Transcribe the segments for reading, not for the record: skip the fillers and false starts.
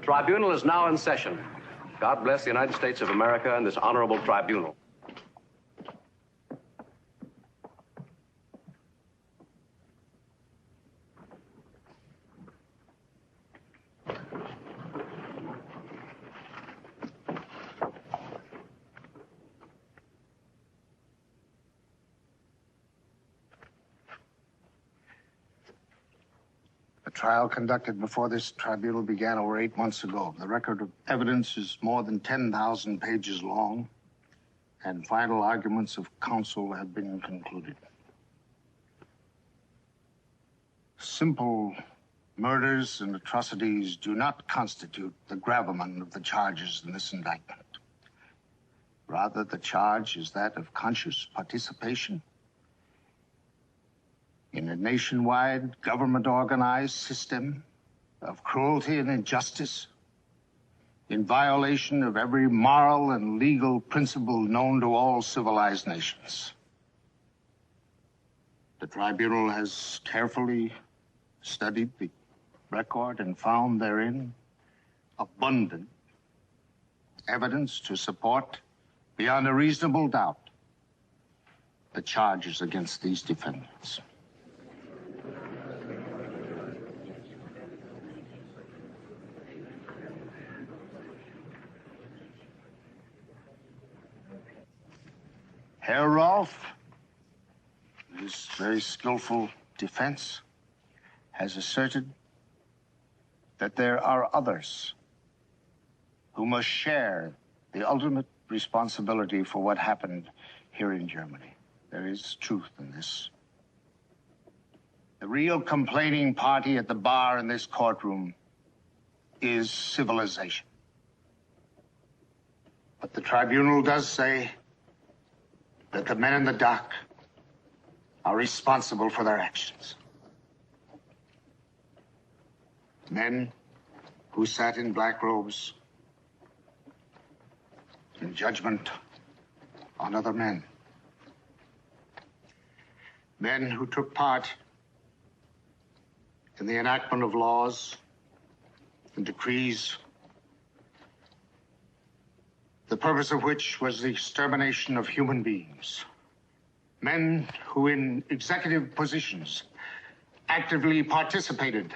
The tribunal is now in session. God bless the United States of America and this honorable tribunal. The trial conducted before this tribunal began over 8 months ago. The record of evidence is more than 10,000 pages long, and final arguments of counsel have been concluded. Simple murders and atrocities do not constitute the gravamen of the charges in this indictment. Rather, the charge is that of conscious participation in a nationwide government-organized system of cruelty and injustice, in violation of every moral and legal principle known to all civilized nations. The tribunal has carefully studied the record and found therein abundant evidence to support, beyond a reasonable doubt, the charges against these defendants. Herr Rolf, his very skillful defense, has asserted that there are others who must share the ultimate responsibility for what happened here in Germany. There is truth in this. The real complaining party at the bar in this courtroom is civilization. But the tribunal does say that the men in the dock are responsible for their actions. Men who sat in black robes in judgment on other men. Men who took part in the enactment of laws and decrees, the purpose of which was the extermination of human beings. Men who in executive positions actively participated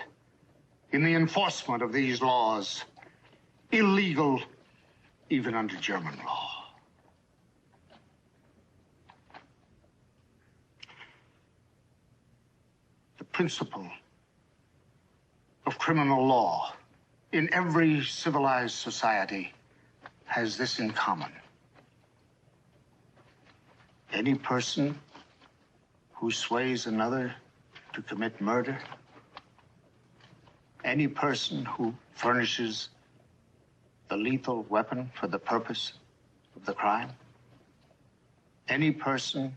in the enforcement of these laws, illegal even under German law. The principle of criminal law in every civilized society has this in common. Any person who sways another to commit murder, any person who furnishes the lethal weapon for the purpose of the crime, any person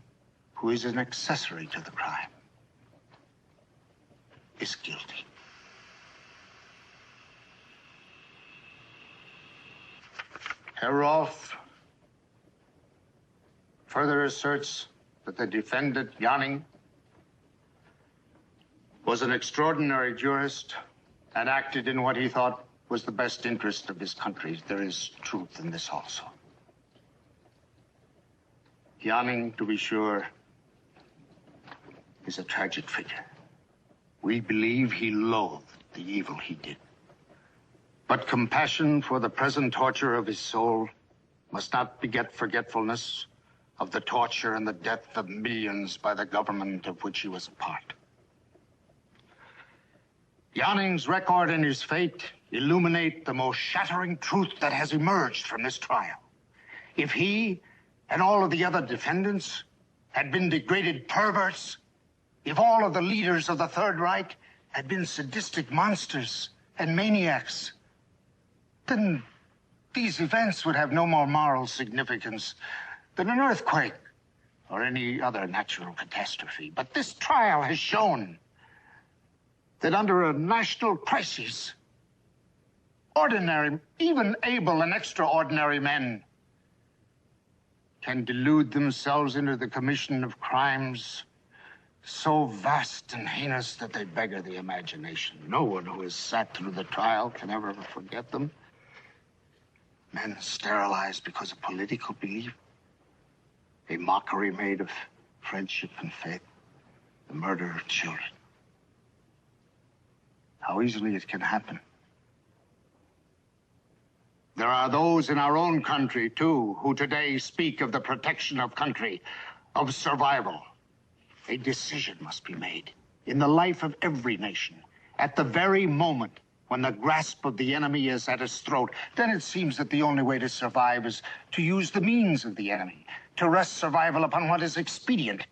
who is an accessory to the crime is guilty. Herr Rolf further asserts that the defendant, Janning, was an extraordinary jurist and acted in what he thought was the best interest of his country. There is truth in this also. Janning, to be sure, is a tragic figure. We believe he loathed the evil he did. But compassion for the present torture of his soul must not beget forgetfulness of the torture and the death of millions by the government of which he was a part. Janning's record and his fate illuminate the most shattering truth that has emerged from this trial. If he and all of the other defendants had been degraded perverts, if all of the leaders of the Third Reich had been sadistic monsters and maniacs, then these events would have no more moral significance than an earthquake or any other natural catastrophe. But this trial has shown that under a national crisis, ordinary, even able and extraordinary men can delude themselves into the commission of crimes so vast and heinous that they beggar the imagination. No one who has sat through the trial can ever forget them. Men sterilized because of political belief. A mockery made of friendship and faith. The murder of children. How easily it can happen. There are those in our own country, too, who today speak of the protection of country, of survival. A decision must be made in the life of every nation at the very moment when the grasp of the enemy is at its throat. Then it seems that the only way to survive is to use the means of the enemy, to rest survival upon what is expedient,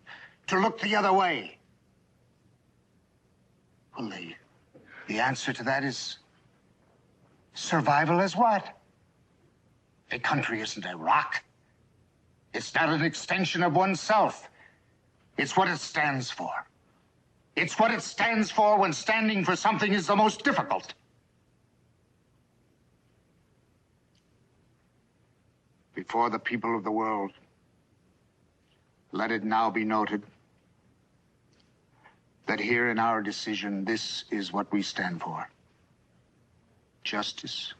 to look the other way. Well, the answer to that is survival as what? A country isn't a rock. It's not an extension of oneself. It's what it stands for. It's what it stands for when standing for something is the most difficult. Before the people of the world, let it now be noted that here in our decision, this is what we stand for. Justice,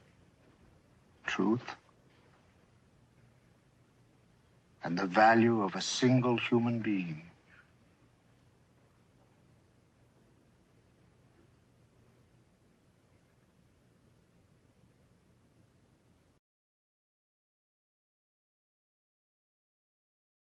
truth, and the value of a single human being.